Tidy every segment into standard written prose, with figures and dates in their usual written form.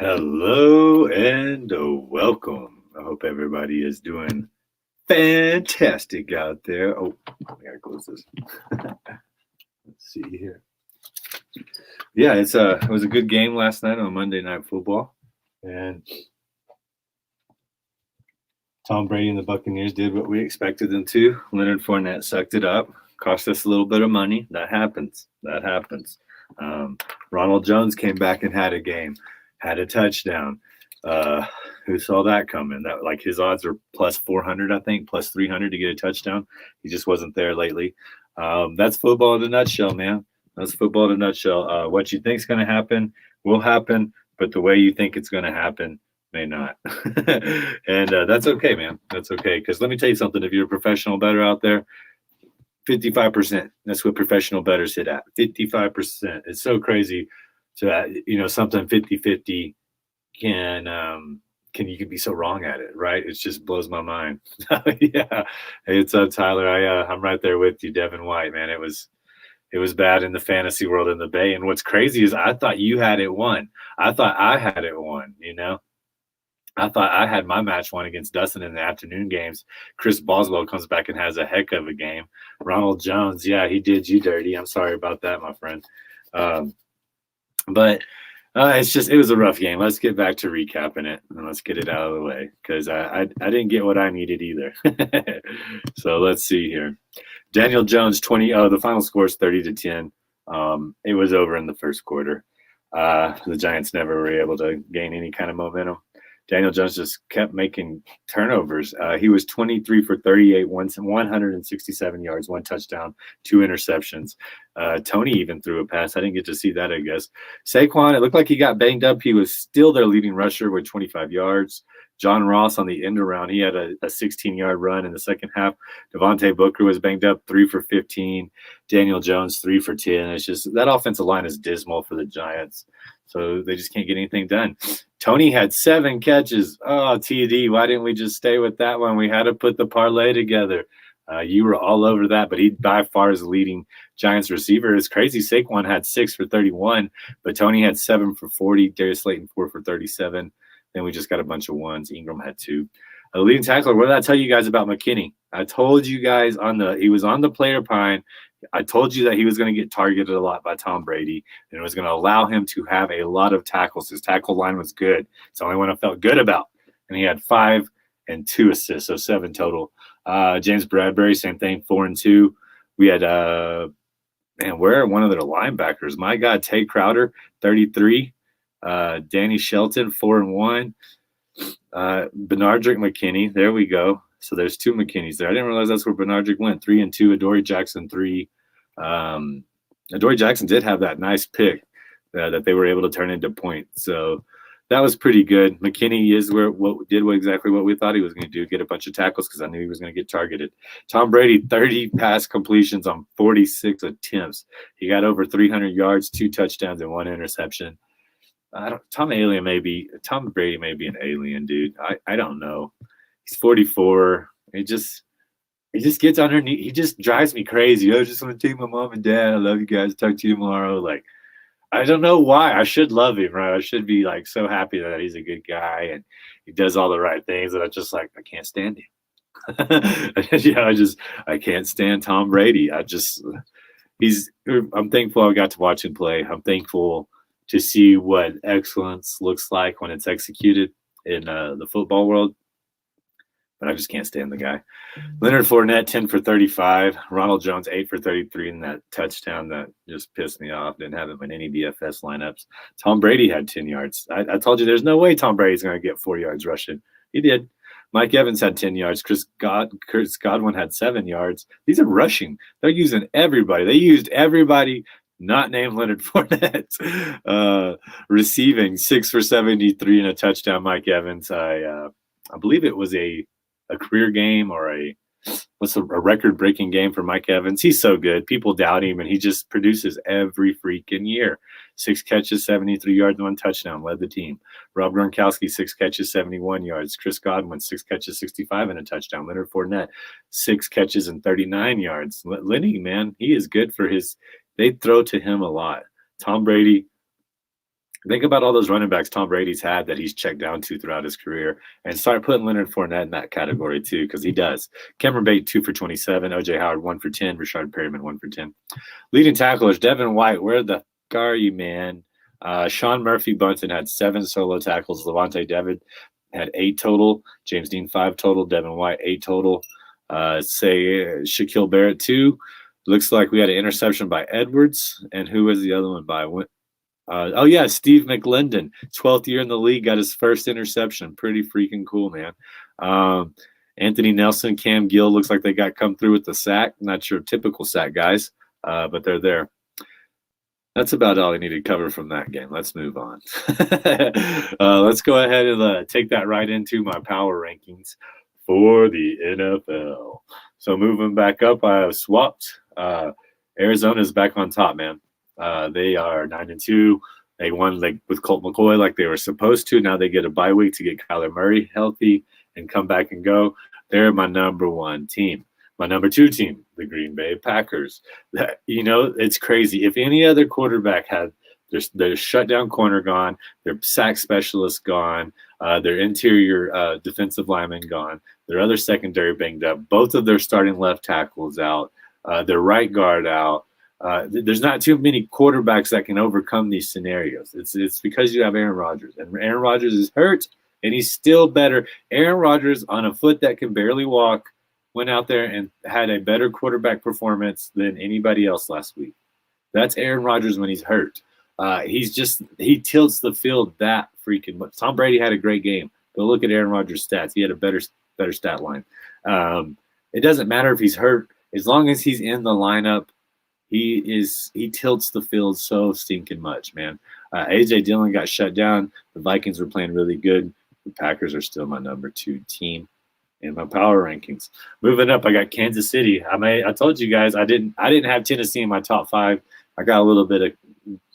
Hello and welcome. I hope everybody is doing fantastic out there. Oh, I gotta close this. Let's see here. Yeah, it was a good game last night on Monday Night Football, and Tom Brady and the Buccaneers did what we expected them to. Leonard Fournette sucked it up, cost us a little bit of money. That happens. That happens. Ronald Jones came back and had a game, had a touchdown. Who saw that coming? That like his odds are plus 400, I think, plus 300 to get a touchdown. He just wasn't there lately. That's football in a nutshell, man. That's football in a nutshell. What you think's going to happen will happen, but the way you think it's going to happen may not. And that's okay, man. That's okay. Because let me tell you something. If you're a professional bettor out there, 55%. That's what professional bettors hit at. 55%. It's so crazy to, something 50-50 can you can be so wrong at it, right? It just blows my mind. Yeah. Hey, what's up, Tyler? I'm right there with you, Devin White, man. It was bad in the fantasy world in the Bay. And what's crazy is I thought you had it won. I thought I had it won, I thought I had my match won against Dustin in the afternoon games. Chris Boswell comes back and has a heck of a game. Ronald Jones, yeah, he did you dirty. I'm sorry about that, my friend. But it was a rough game. Let's get back to recapping it and let's get it out of the way because I didn't get what I needed either. So let's see here. Daniel Jones, 20. Oh, the final score is 30-10. It was over in the first quarter. The Giants never were able to gain any kind of momentum. Daniel Jones just kept making turnovers. He was 23 for 38, 167 yards, one touchdown, two interceptions. Tony even threw a pass. I didn't get to see that, I guess. Saquon, it looked like he got banged up. He was still their leading rusher with 25 yards. John Ross on the end around, he had a 16-yard run in the second half. Devontae Booker was banged up, 3 for 15. Daniel Jones, 3 for 10. It's just that offensive line is dismal for the Giants. So they just can't get anything done. Tony had 7 catches. Oh, TD, why didn't we just stay with that one? We had to put the parlay together. You were all over that, but he by far is the leading Giants receiver. It's crazy. Saquon had 6 for 31, but Tony had 7 for 40. Darius Slayton 4 for 37. Then we just got a bunch of ones. Ingram had 2. Leading tackler, what did I tell you guys about McKinney? I told you guys he was on the player pine. I told you that he was going to get targeted a lot by Tom Brady, and it was going to allow him to have a lot of tackles. His tackle line was good. It's the only one I felt good about. And he had 5 and 2 assists, so 7 total. James Bradbury, same thing, 4 and 2. We had, where are one of their linebackers? My God, Tate Crowder, 33. Danny Shelton, 4 and 1. Benardrick McKinney, there we go. So there's 2 McKinneys there. I didn't realize that's where Benardrick went. 3 and 2. Adoree Jackson 3. Adoree Jackson did have that nice pick that they were able to turn into points. So that was pretty good. McKinney is exactly what we thought he was going to do, get a bunch of tackles because I knew he was going to get targeted. Tom Brady, 30 pass completions on 46 attempts. He got over 300 yards, 2 touchdowns, and 1 interception. Tom Brady may be an alien, dude. I don't know. He's 44. He just gets underneath. He just drives me crazy. I just want to take my mom and dad. I love you guys. Talk to you tomorrow. Like, I don't know why. I should love him, right? I should be like so happy that he's a good guy and he does all the right things. And I just I can't stand him. I can't stand Tom Brady. I'm thankful I got to watch him play. I'm thankful to see what excellence looks like when it's executed in the football world. But I just can't stand the guy. Leonard Fournette, 10 for 35. Ronald Jones, 8 for 33 in that touchdown that just pissed me off. Didn't have him in any DFS lineups. Tom Brady had 10 yards. I told you there's no way Tom Brady's going to get 4 yards rushing. He did. Mike Evans had 10 yards. Chris Godwin had 7 yards. These are rushing. They're using everybody. They used everybody not named Leonard Fournette. Receiving 6 for 73 and a touchdown, Mike Evans. I believe it was a career game or a record-breaking game for Mike Evans. He's so good. People doubt him, and he just produces every freaking year. 6 catches, 73 yards, 1 touchdown, led the team. Rob Gronkowski, 6 catches, 71 yards. Chris Godwin, 6 catches, 65 and a touchdown. Leonard Fournette, 6 catches and 39 yards. Lenny, man, he is good for his – they throw to him a lot. Tom Brady, Think about all those running backs Tom Brady's had that he's checked down to throughout his career, and start putting Leonard Fournette in that category too, because he does. Cameron Bate 2 for 27, OJ Howard 1 for 10, Rashard Perryman 1 for 10. Leading tacklers Devin White, where the fuck are you, man? Sean Murphy Bunton had 7 solo tackles. Levante David had 8 total. James Dean 5 total. Devin White 8 total. Shaquille Barrett 2. Looks like we had an interception by Edwards, and who was the other one by? Steve McLendon, 12th year in the league, got his first interception. Pretty freaking cool, man. Anthony Nelson, Cam Gill, looks like they got come through with the sack. Not your typical sack guys, but they're there. That's about all I need to cover from that game. Let's move on. Let's go ahead and take that right into my power rankings for the NFL. So moving back up, I have swapped. Arizona's back on top, man. They are 9-2. They won with Colt McCoy like they were supposed to. Now they get a bye week to get Kyler Murray healthy and come back and go. They're my number 1 team. My number 2 team, the Green Bay Packers. It's crazy. If any other quarterback had their shutdown corner gone, their sack specialist gone, their interior defensive lineman gone, their other secondary banged up, both of their starting left tackles out, their right guard out. There's not too many quarterbacks that can overcome these scenarios. It's because you have Aaron Rodgers, and Aaron Rodgers is hurt, and he's still better. Aaron Rodgers, on a foot that can barely walk, went out there and had a better quarterback performance than anybody else last week. That's Aaron Rodgers when he's hurt. He tilts the field that freaking much. Tom Brady had a great game, but look at Aaron Rodgers' stats. He had a better stat line. It doesn't matter if he's hurt, as long as he's in the lineup. He tilts the field so stinking much, man. AJ Dillon got shut down. The Vikings were playing really good. The Packers are still my number 2 team in my power rankings. Moving up, I got Kansas City. I told you guys I didn't have Tennessee in my top 5. I got a little bit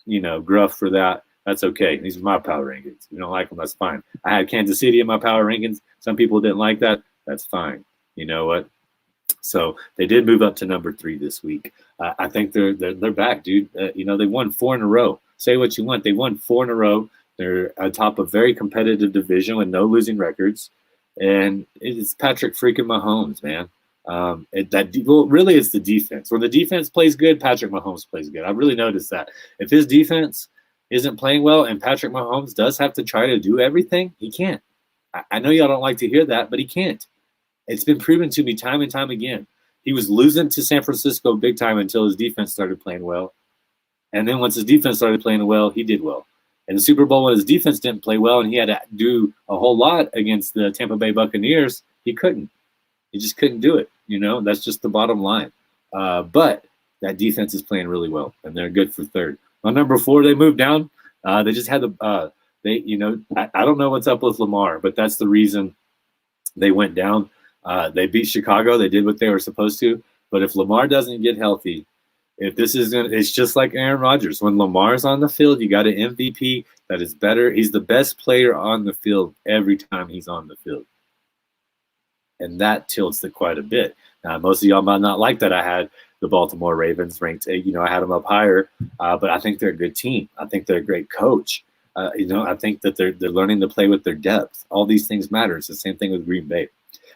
of gruff for that. That's okay. These are my power rankings. If you don't like them, that's fine. I had Kansas City in my power rankings. Some people didn't like that. That's fine. You know what? So they did move up to number 3 this week. I think they're back, dude. They won 4 in a row. Say what you want. They won 4 in a row. They're atop a very competitive division with no losing records. And it's Patrick freaking Mahomes, man. Really, it's the defense. When the defense plays good, Patrick Mahomes plays good. I've really noticed that. If his defense isn't playing well and Patrick Mahomes does have to try to do everything, he can't. I know y'all don't like to hear that, but he can't. It's been proven to me time and time again. He was losing to San Francisco big time until his defense started playing well. And then once his defense started playing well, he did well. In the Super Bowl, when his defense didn't play well and he had to do a whole lot against the Tampa Bay Buccaneers, he couldn't. He just couldn't do it. That's just the bottom line. But that defense is playing really well, and they're good for 3rd. On number 4, they moved down. They just had I don't know what's up with Lamar, but that's the reason they went down. They beat Chicago. They did what they were supposed to. But if Lamar doesn't get healthy, it's just like Aaron Rodgers. When Lamar's on the field, you got an MVP that is better. He's the best player on the field every time he's on the field. And that tilts it quite a bit. Now, most of y'all might not like that I had the Baltimore Ravens ranked. I had them up higher, but I think they're a good team. I think they're a great coach. I think that they're learning to play with their depth. All these things matter. It's the same thing with Green Bay.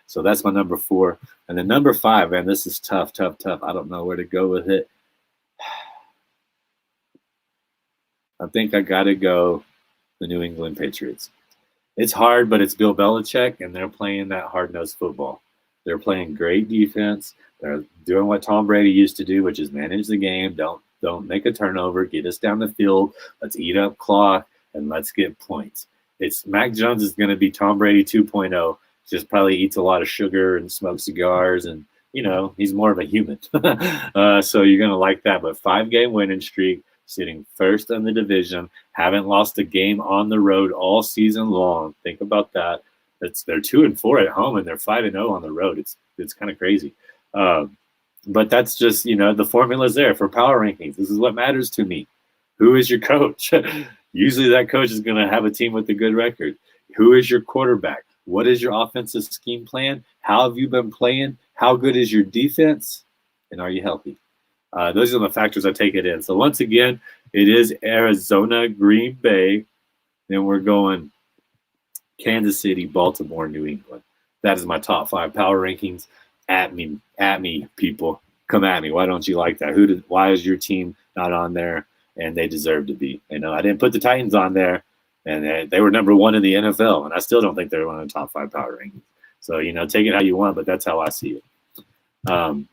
So that's my number 4. And then number 5, man, this is tough. I don't know where to go with it. I think I got to go the New England Patriots. It's hard, but it's Bill Belichick, and they're playing that hard-nosed football. They're playing great defense. They're doing what Tom Brady used to do, which is manage the game. Don't make a turnover. Get us down the field. Let's eat up clock, and let's get points. Mac Jones is going to be Tom Brady 2.0. Just probably eats a lot of sugar and smokes cigars, and he's more of a human. So you're going to like that. But 5-game winning streak, sitting 1st in the division, haven't lost a game on the road all season long. Think about that. They're 2-4 at home, and they're 5-0 on the road. It's kind of crazy. But that's just the formula's there for power rankings. This is what matters to me. Who is your coach? Usually that coach is going to have a team with a good record. Who is your quarterback? What is your offensive scheme plan? How have you been playing? How good is your defense? And are you healthy? Those are the factors I take it in. So once again, it is Arizona, Green Bay, Then we're going Kansas City, Baltimore, New England. That is my top 5 power rankings. At me, people. Come at me. Why don't you like that? Why is your team not on there? And they deserve to be. I didn't put the Titans on there, and they were number 1 in the NFL, and I still don't think they're one of the top 5 power rankings. So, take it how you want, but that's how I see it.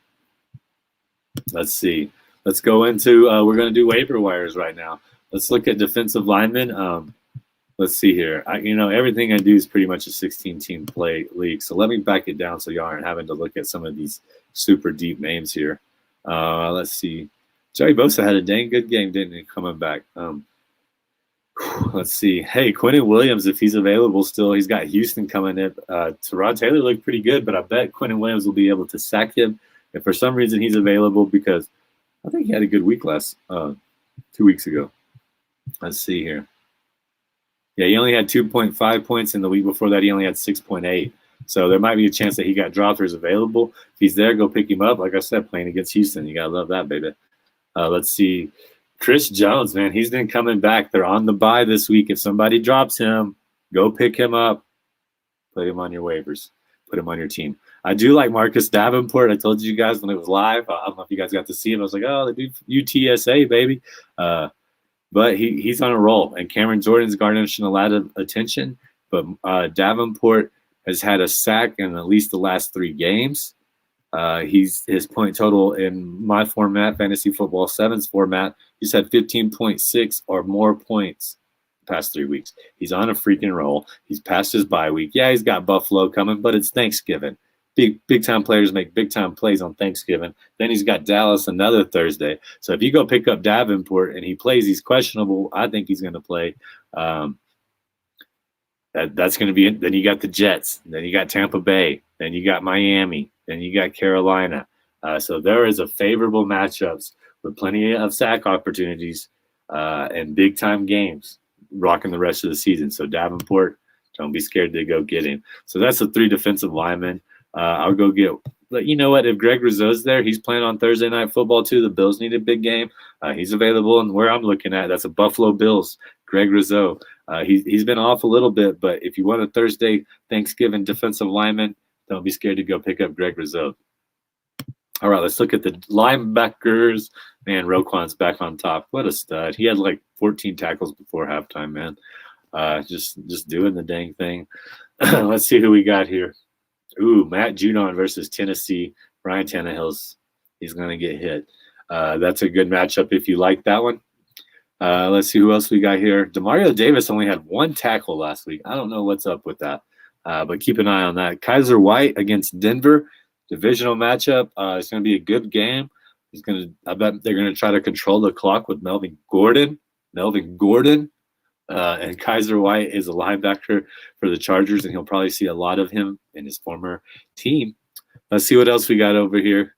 Let's see. Let's go into, we're going to do waiver wires right now. Let's look at defensive linemen. Let's see here. Everything I do is pretty much a 16-team play league. So let me back it down so y'all aren't having to look at some of these super deep names here. Let's see. Joey Bosa had a dang good game, didn't he, coming back? Let's see. Hey, Quinnen Williams, if he's available still, he's got Houston coming in. Tyrod Taylor looked pretty good, but I bet Quinnen Williams will be able to sack him if for some reason he's available, because I think he had a good week 2 weeks ago. Let's see here. Yeah, he only had 2.5 points, and the week before that he only had 6.8. So there might be a chance that he got dropped or is available. If he's there, go pick him up. Like I said, playing against Houston. You got to love that, baby. Let's see. Chris Jones, man, he's been coming back. They're on the bye this week. If somebody drops him, go pick him up. Put him on your waivers. Put him on your team. I do like Marcus Davenport. I told you guys when it was live. I don't know if you guys got to see him. I was like, oh, the dude UTSA, baby. But he's on a roll, and Cameron Jordan's garnering a lot of attention. But Davenport has had a sack in at least the last 3 games. His point total in my format, Fantasy Football 7's format, he's had 15.6 or more points the past 3 weeks. He's on a freaking roll. He's past his bye week. Yeah, he's got Buffalo coming, but it's Thanksgiving. Big time players make big time plays on Thanksgiving. Then he's got Dallas another Thursday. So if you go pick up Davenport and he plays, he's questionable. I think he's going to play. That's going to be it. Then you got the Jets. Then you got Tampa Bay. Then you got Miami. Then you got Carolina. So there is a favorable matchups with plenty of sack opportunities and big time games rocking the rest of the season. So Davenport, don't be scared to go get him. So that's the 3 defensive linemen. I'll go get. But you know what? If Greg Rizzo's there, he's playing on Thursday Night Football too. The Bills need a big game. He's available, and where I'm looking at, that's a Buffalo Bills. Greg Rizzo. He's been off a little bit, but if you want a Thursday Thanksgiving defensive lineman, don't be scared to go pick up Greg Rizzo. All right, let's look at the linebackers. Man, Roquan's back on top. What a stud! He had like 14 tackles before halftime. Man, just doing the dang thing. Let's see who we got here. Ooh, Matt Judon versus Tennessee. Ryan Tannehill's he's going to get hit. That's a good matchup if you like that one. Let's see who else we got here. Demario Davis only had 1 tackle last week. I don't know what's up with that, but keep an eye on that. Kaiser White against Denver, divisional matchup. It's going to be a good game. I bet they're going to try to control the clock with Melvin Gordon. And Kaiser White is a linebacker for the Chargers, and he'll probably see a lot of him in his former team. Let's see what else we got over here.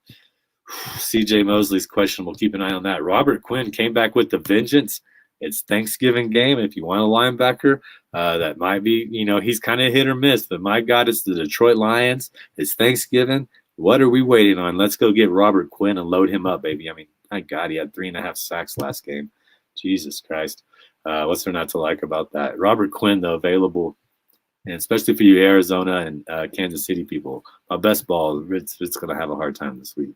C.J. Mosley's questionable. Keep an eye on that. Robert Quinn came back with the vengeance. It's Thanksgiving game. If you want a linebacker, that might be, he's kind of hit or miss. But my God, it's the Detroit Lions. It's Thanksgiving. What are we waiting on? Let's go get Robert Quinn and load him up, baby. I mean, my God, he had 3.5 sacks last game. Jesus Christ. What's there not to like about that? Robert Quinn, though, available, and especially for you Arizona and Kansas City people, my best ball, it's going to have a hard time this week.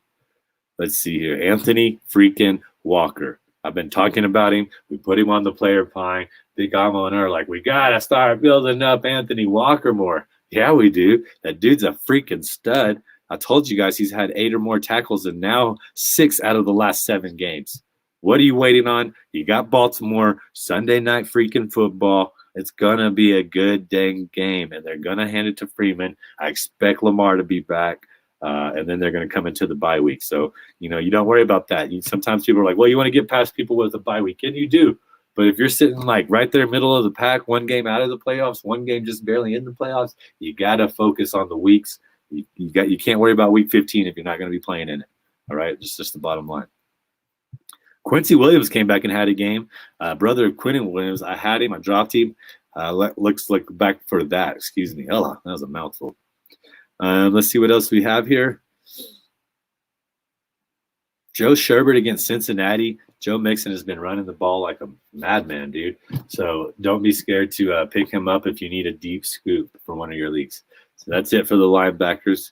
Let's see here. Anthony freaking Walker. I've been talking about him. We put him on the player pine. Big Amo and I are like, we got to start building up Anthony Walker more. Yeah, we do. That dude's a freaking stud. I told you guys he's had 8 or more tackles and now 6 out of the last 7 games. What are you waiting on? You got Baltimore, Sunday night freaking football. It's going to be a good dang game, and they're going to hand it to Freeman. I expect Lamar to be back, and then they're going to come into the bye week. So, you don't worry about that. Sometimes people are like, well, you want to get past people with a bye week, and you do. But if you're sitting like right there middle of the pack, 1 game out of the playoffs, 1 game just barely in the playoffs, you got to focus on the weeks. You can't worry about week 15 if you're not going to be playing in it. All right, it's just the bottom line. Quincy Williams came back and had a game. Brother of Quinnen Williams, I had him. I dropped him. Looks like back for that. Excuse me. Oh, that was a mouthful. Let's see what else we have here. Joe Sherbert against Cincinnati. Joe Mixon has been running the ball like a madman, dude. So don't be scared to pick him up if you need a deep scoop for one of your leagues. So that's it for the linebackers.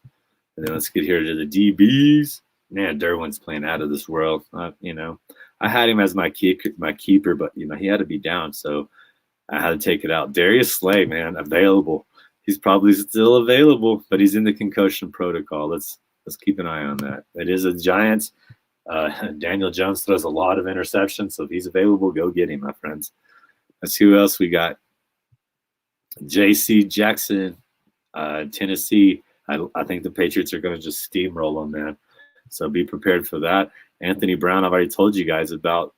And then let's get here to the DBs. Man, Derwin's playing out of this world. I had him as my keeper, but he had to be down, so I had to take it out. Darius Slay, man, available. He's probably still available, but he's in the concussion protocol. Let's keep an eye on that. It is a Giants. Daniel Jones throws a lot of interceptions, so if he's available, go get him, my friends. Let's see who else we got. J.C. Jackson, Tennessee. I think the Patriots are going to just steamroll them, man. So be prepared for that. Anthony Brown, I've already told you guys about.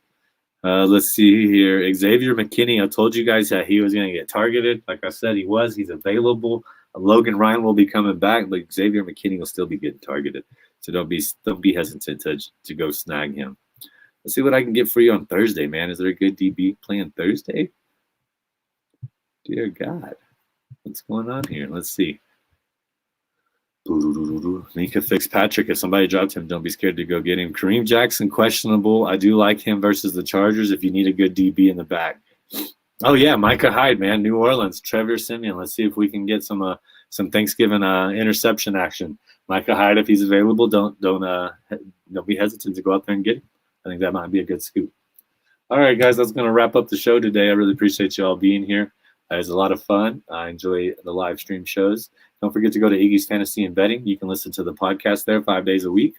Let's see here. Xavier McKinney, I told you guys that he was going to get targeted. Like I said, he was. He's available. Logan Ryan will be coming back, but Xavier McKinney will still be getting targeted. So don't be hesitant to go snag him. Let's see what I can get for you on Thursday, man. Is there a good DB playing Thursday? Dear God. What's going on here? Let's see. Mika Fitzpatrick. If somebody dropped him, don't be scared to go get him. Kareem Jackson, questionable. I do like him versus the Chargers if you need a good DB in the back. Oh, yeah, Micah Hyde, man. New Orleans. Trevor Siemian. Let's see if we can get some Thanksgiving interception action. Micah Hyde, if he's available, don't be hesitant to go out there and get him. I think that might be a good scoop. All right, guys, that's going to wrap up the show today. I really appreciate you all being here. It was a lot of fun. I enjoy the live stream shows. Don't forget to go to Iggy's Fantasy and Betting. You can listen to the podcast there 5 days a week.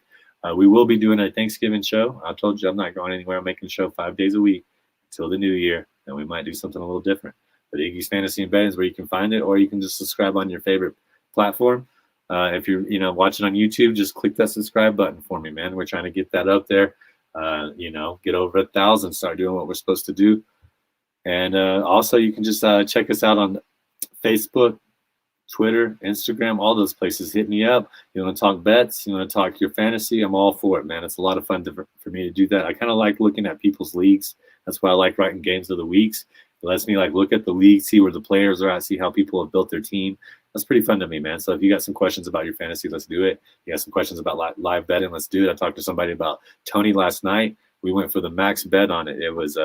We will be doing a Thanksgiving show. I told you I'm not going anywhere. I'm making a show 5 days a week until the new year, and we might do something a little different. But Iggy's Fantasy and Betting is where you can find it, or you can just subscribe on your favorite platform. If you're watching on YouTube, just click that subscribe button for me, man. We're trying to get that up there. Get over 1,000, start doing what we're supposed to do. And also, you can just check us out on Facebook, Twitter, Instagram, all those places. Hit me up. You want to talk bets? You want to talk your fantasy? I'm all for it, man. It's a lot of fun for me to do that. I kind of like looking at people's leagues. That's why I like writing games of the weeks. It lets me look at the league, see where the players are at, see how people have built their team. That's pretty fun to me, man. So if you got some questions about your fantasy, let's do it. You got some questions about live betting, let's do it. I talked to somebody about Tony last night. We went for the max bet on it. It was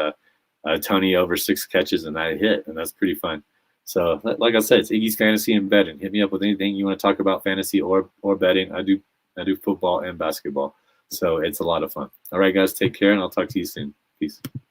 Tony over 6 catches, and I hit, and that's pretty fun. So, like I said, it's Iggy's Fantasy and Betting. Hit me up with anything you want to talk about, fantasy or betting. I do football and basketball, so it's a lot of fun. All right, guys, take care, and I'll talk to you soon. Peace.